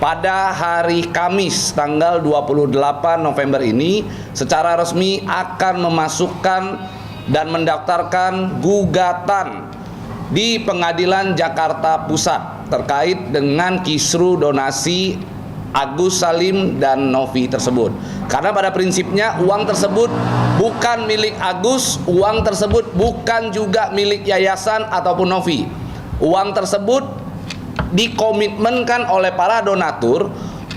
pada hari Kamis tanggal 28 November ini secara resmi akan memasukkan dan mendaftarkan gugatan di Pengadilan Jakarta Pusat terkait dengan kisru donasi Agus Salim dan Novi tersebut. Karena pada prinsipnya uang tersebut bukan milik Agus, uang tersebut bukan juga milik yayasan ataupun Novi. Uang tersebut dikomitmenkan oleh para donatur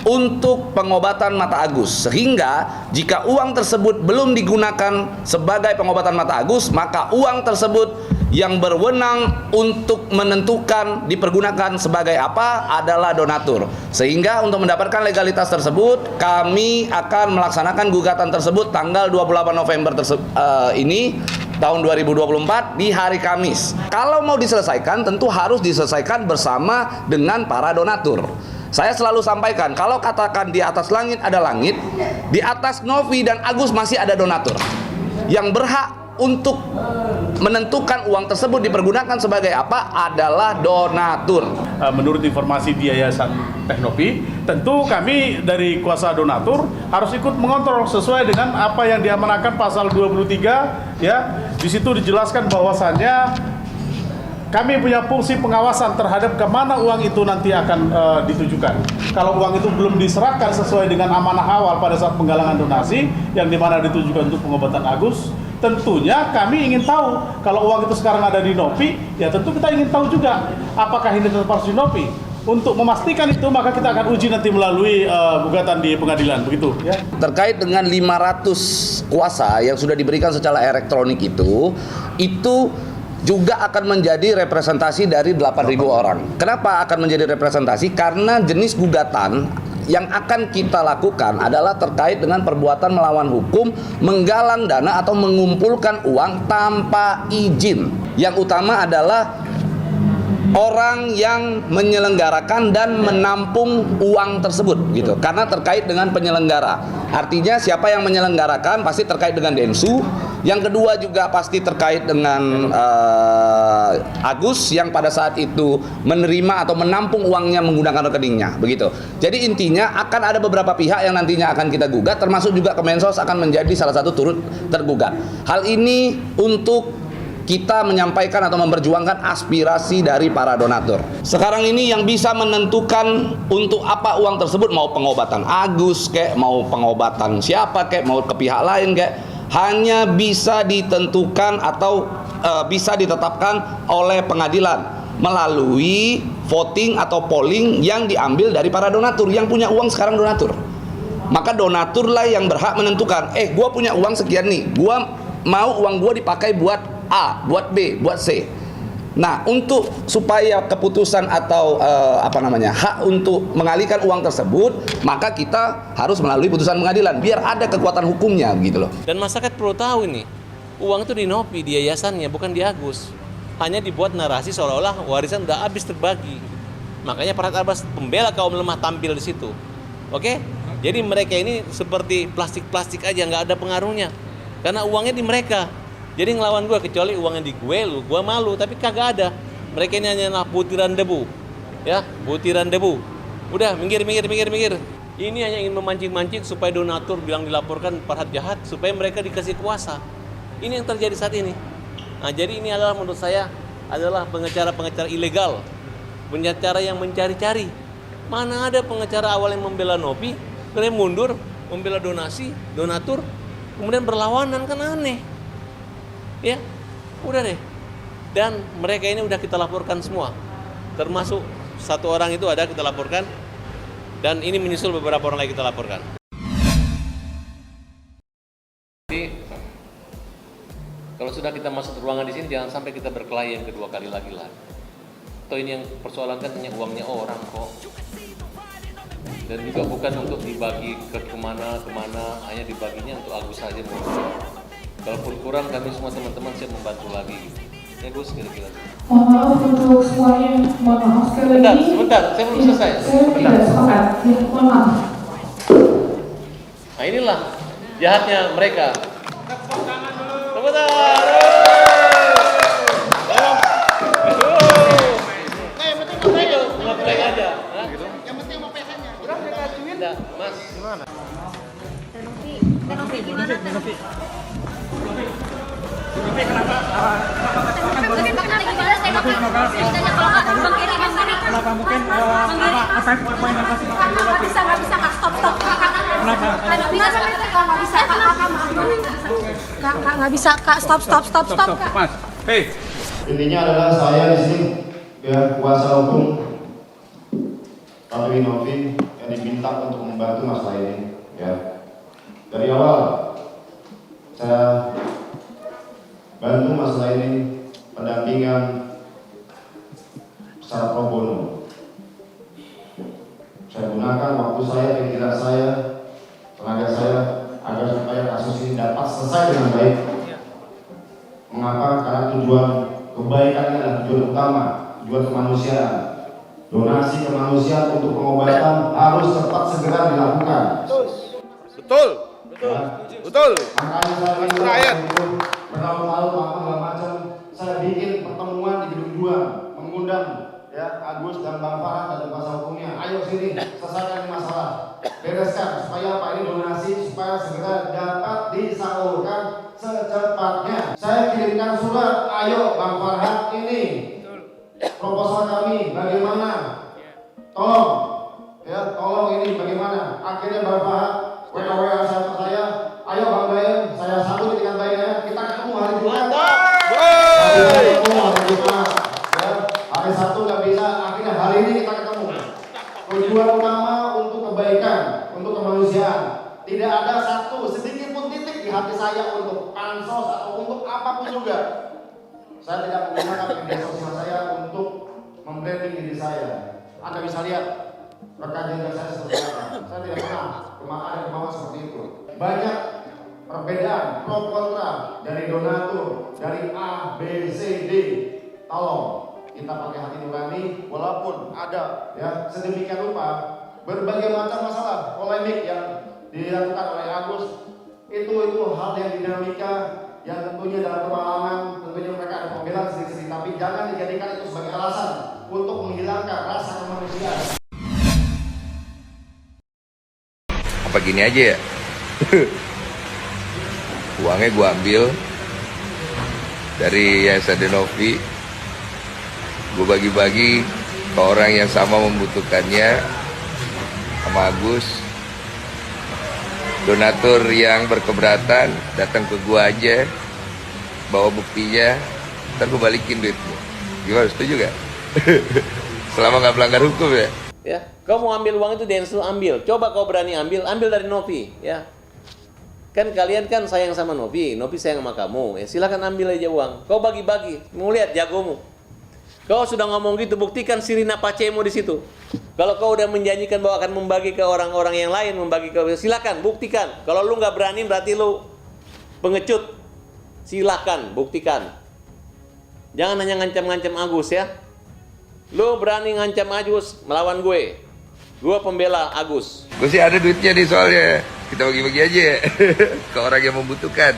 untuk pengobatan mata Agus, sehingga jika uang tersebut belum digunakan sebagai pengobatan mata Agus, maka uang tersebut yang berwenang untuk menentukan dipergunakan sebagai apa adalah donatur. Sehingga untuk mendapatkan legalitas tersebut, kami akan melaksanakan gugatan tersebut tanggal 28 November ini tahun 2024 di hari Kamis. Kalau mau diselesaikan, tentu harus diselesaikan bersama dengan para donatur. Saya selalu sampaikan, kalau katakan di atas langit ada langit, di atas Novi dan Agus masih ada donatur yang berhak untuk menentukan uang tersebut dipergunakan sebagai apa adalah donatur. Menurut informasi di Yayasan Teknopi, tentu kami dari kuasa donatur harus ikut mengontrol sesuai dengan apa yang diamanahkan pasal 23 ya. Di situ dijelaskan bahwasannya kami punya fungsi pengawasan terhadap kemana uang itu nanti akan ditujukan. Kalau uang itu belum diserahkan sesuai dengan amanah awal pada saat penggalangan donasi yang dimana ditujukan untuk pengobatan Agus, tentunya kami ingin tahu kalau uang itu sekarang ada di Novi, ya tentu kita ingin tahu juga apakah ini tetap harus di Novi. Untuk memastikan itu maka kita akan uji nanti melalui gugatan di pengadilan, begitu ya. Terkait dengan 500 kuasa yang sudah diberikan secara elektronik itu juga akan menjadi representasi dari 8.000 orang. Kenapa akan menjadi representasi? Karena jenis gugatan yang akan kita lakukan adalah terkait dengan perbuatan melawan hukum, menggalang dana atau mengumpulkan uang tanpa izin. Yang utama adalah orang yang menyelenggarakan dan menampung uang tersebut gitu. Karena terkait dengan penyelenggara. Artinya siapa yang menyelenggarakan pasti terkait dengan Densu. Yang kedua juga pasti terkait dengan Agus yang pada saat itu menerima atau menampung uangnya menggunakan rekeningnya, begitu. Jadi intinya akan ada beberapa pihak yang nantinya akan kita gugat, termasuk juga Kemensos akan menjadi salah satu turut tergugat. Hal ini untuk kita menyampaikan atau memperjuangkan aspirasi dari para donatur. Sekarang ini yang bisa menentukan untuk apa uang tersebut, mau pengobatan Agus kek, mau pengobatan siapa kek, mau ke pihak lain kek, hanya bisa ditentukan atau bisa ditetapkan oleh pengadilan melalui voting atau polling yang diambil dari para donatur yang punya uang sekarang donatur. Maka donaturlah yang berhak menentukan, gue punya uang sekian nih, gue mau uang gue dipakai buat A, buat B, buat C. Nah, untuk supaya keputusan atau hak untuk mengalihkan uang tersebut, maka kita harus melalui putusan pengadilan biar ada kekuatan hukumnya gitu loh. Dan masyarakat perlu tahu ini, uang itu di Novi, di yayasannya, bukan di Agus. Hanya dibuat narasi seolah-olah warisan udah habis terbagi. Makanya Farhad Abbas pembela kaum lemah tampil di situ. Oke? Jadi mereka ini seperti plastik-plastik aja, nggak ada pengaruhnya. Karena uangnya di mereka. Jadi ngelawan gue, kecuali uangnya di gue malu, tapi kagak ada. Mereka ini hanya butiran debu. Ya, butiran debu. Udah, minggir. Ini hanya ingin memancing-mancing supaya donatur bilang dilaporkan Farhad jahat, supaya mereka dikasih kuasa. Ini yang terjadi saat ini. Nah, jadi ini adalah menurut saya adalah pengacara-pengacara ilegal. Pengacara yang mencari-cari. Mana ada pengacara awal yang membela Novi, kemudian mundur, membela donasi, donatur, kemudian berlawanan, kan aneh. Ya, udah deh. Dan mereka ini udah kita laporkan semua. Termasuk satu orang itu ada kita laporkan. Dan ini menyusul beberapa orang lagi kita laporkan. Jadi, kalau sudah kita masuk ruangan di sini, jangan sampai kita berkelahi yang kedua kali lagi lah. Atau ini yang persoalan kan hanya uangnya orang kok. Dan juga bukan untuk dibagi ke kemana, hanya dibaginya untuk Agus saja. Kalaupun kurang, kami semua teman-teman siap membantu lagi. Ya Gus, kira-kira. Mohon maaf untuk semuanya, mohon maaf sekali lagi. Sebentar, saya belum selesai. Saya tidak sepakat, ya, mohon maaf. Nah inilah jahatnya mereka. Tepuk tangan dulu. Tepuk tangan. Yang penting aja. Yang penting mau PH-nya. Kenapa mungkin apa yang poin yang kasih makan dulu? Nggak bisa kak, stop Kenapa? nggak bisa kak, stop kak. Mas, hei. Intinya adalah saya di sini ya kuasa hukum Pak Novi yang diminta untuk membantu masalah ini ya. Dari awal saya bantu masalah ini pendampingan secara pro bono. Saya gunakan waktu saya, pikiran saya, tenaga saya agar supaya kasus ini dapat selesai dengan baik. Mengapa? Karena tujuan kebaikan ini adalah tujuan utama, tujuan kemanusiaan. Donasi kemanusiaan untuk pengobatan harus cepat segera dilakukan. Betul. Betul. Makanya saya bertahun-tahun segala macam saya bikin pertemuan di gedung 2 mengundang ya Agus dan Bang Farhan dan kuasa hukumnya. Ayo sini selesaikan ini masalah, bereskan supaya apa ini donasi supaya segera dapat disalurkan secepatnya. Saya kirimkan surat, ayo Bang Farhan ini proposal kami bagaimana? Tolong ini bagaimana? Akhirnya Bang Farhan WA saya, ayo Bang Dayan, saya sambut dengan baiknya, kita ketemu hari Jumat. Hari Sabtu nggak bisa, akhirnya hari ini kita ketemu. Tujuan utama untuk kebaikan, untuk kemanusiaan. Tidak ada satu sedikit pun titik di hati saya untuk pansos atau untuk apapun juga. Saya tidak menggunakan media sosial saya untuk membranding diri saya. Anda bisa lihat rekam jejak saya seperti apa. Saya tidak pernah kemauan seperti itu. Banyak perbedaan pro kontra dari donatur, dari A, B, C, D. Tolong kita pakai hati nurani, walaupun ada ya sedemikian rupa berbagai macam masalah polemik yang dilakukan oleh Agus itu hal yang dinamika yang tentunya dalam pengalaman tentunya mereka ada pembelaan sedikit-sedikit, tapi jangan dijadikan itu sebagai alasan untuk menghilangkan rasa kemanusiaan. Apa gini aja ya? Uangnya gue ambil dari Yayasan Denovi, gue bagi-bagi ke orang yang sama membutuhkannya sama Agus. Donatur yang berkeberatan datang ke gue aja, bawa buktinya, ntar gue balikin duitnya. Gimana, setuju gak? Selama gak melanggar hukum ya. Ya, kau mau ambil uang itu Densu ambil. Coba kau berani ambil dari Novi, ya. Kan kalian kan sayang sama Novi sayang sama kamu. Ya silakan ambil aja uang. Kau bagi-bagi, mau lihat jagomu. Kau sudah ngomong gitu, buktikan sirina pacemu di situ. Kalau kau udah menjanjikan bahwa akan membagi ke orang-orang yang lain, membagi ke silakan buktikan. Kalau lu nggak berani berarti lu pengecut. Silakan buktikan. Jangan hanya ngancam-ngancam Agus ya. Lu berani ngancam Agus melawan gue. Gue pembela Agus. Gue sih ada duitnya nih soalnya. Kita bagi-bagi aja ya. Ke orang yang membutuhkan.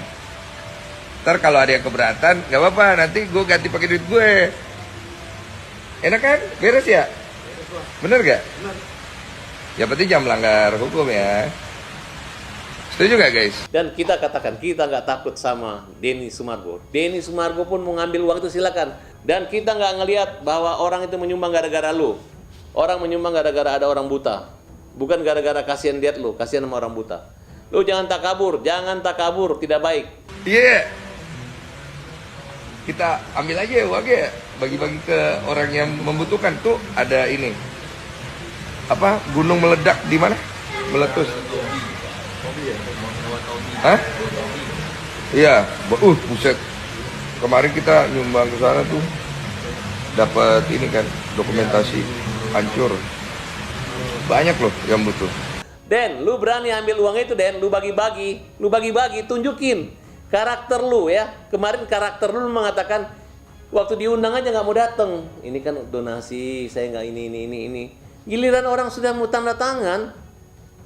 Ntar kalau ada yang keberatan, nggak apa-apa. Nanti gue ganti pakai duit gue. Enak kan? Beres ya? Bener gak? Bener. Ya penting jangan melanggar hukum ya. Setuju gak guys? Dan kita katakan, kita nggak takut sama Denny Sumargo. Denny Sumargo pun mau ngambil uang itu silakan. Dan kita nggak ngelihat bahwa orang itu menyumbang gara-gara lu. Orang menyumbang gara-gara ada orang buta. Bukan gara-gara kasihan lihat lu, kasihan sama orang buta. Lu jangan takabur, tidak baik. Iya. Yeah. Kita ambil aja uangnya, bagi-bagi ke orang yang membutuhkan. Tuh ada ini. Apa? Gunung meledak di mana? Meletus. Hah? Iya, buset. Kemarin kita nyumbang ke sana tuh dapat ini kan dokumentasi hancur. Banyak loh yang butuh. Den, lu berani ambil uang itu, Den, lu bagi-bagi, tunjukin karakter lu ya. Kemarin karakter lu mengatakan waktu diundang aja nggak mau dateng. Ini kan donasi, saya nggak ini. Giliran orang sudah mau tanda tangan,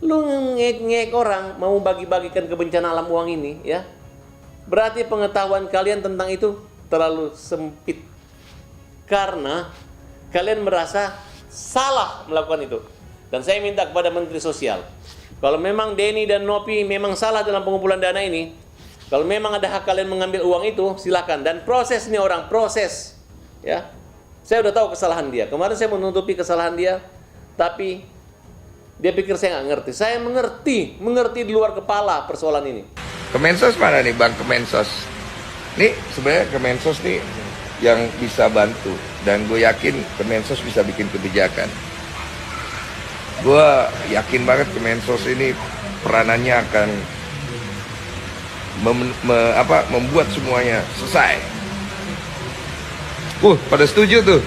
lu ngek orang mau bagi-bagikan kebencanaan alam uang ini ya. Berarti pengetahuan kalian tentang itu terlalu sempit. Karena kalian merasa salah melakukan itu. Dan saya minta kepada Menteri Sosial, kalau memang Denny dan Nopi memang salah dalam pengumpulan dana ini, Kalau memang ada hak kalian mengambil uang itu, silakan. Dan proses ini orang, proses. Ya, saya udah tahu kesalahan dia. Kemarin saya menutupi kesalahan dia, tapi dia pikir saya nggak ngerti. Saya mengerti di luar kepala persoalan ini. Kemensos mana nih Bang Kemensos? Nih sebenarnya Kemensos nih yang bisa bantu. Dan gue yakin Kemensos bisa bikin kebijakan. Gue yakin banget Kemensos ini peranannya akan membuat semuanya selesai. Pada setuju tuh.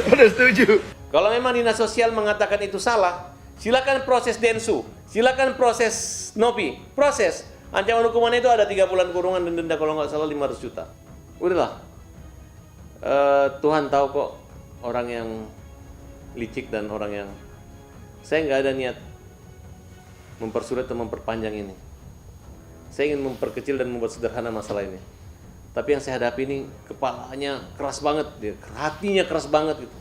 Pada setuju. Kalau memang dinas sosial mengatakan itu salah, silakan proses Densu, silakan proses Nopi, proses. Ancaman hukumannya itu ada 3 bulan kurungan dan denda kalau nggak salah 500 juta. Udahlah. Tuhan tahu kok orang yang licik dan orang yang... Saya nggak ada niat mempersulit atau memperpanjang ini. Saya ingin memperkecil dan membuat sederhana masalah ini. Tapi yang saya hadapi ini kepalanya keras banget, hatinya keras banget gitu.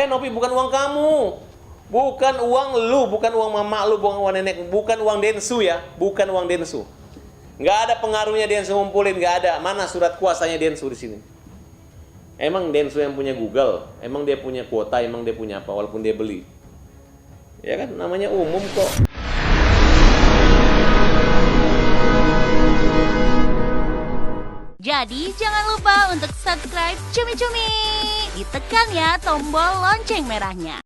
Nopi, bukan uang kamu, bukan uang lu, bukan uang mama lu, bukan uang nenek, bukan uang Densu ya, bukan uang Densu. Nggak ada pengaruhnya Densu ngumpulin, nggak ada. Mana surat kuasanya Densu di sini? Emang Densu yang punya Google, emang dia punya kuota, emang dia punya apa, walaupun dia beli. Ya kan, namanya umum kok. Jadi jangan lupa untuk subscribe Cumi Cumi. Ditekan ya tombol lonceng merahnya.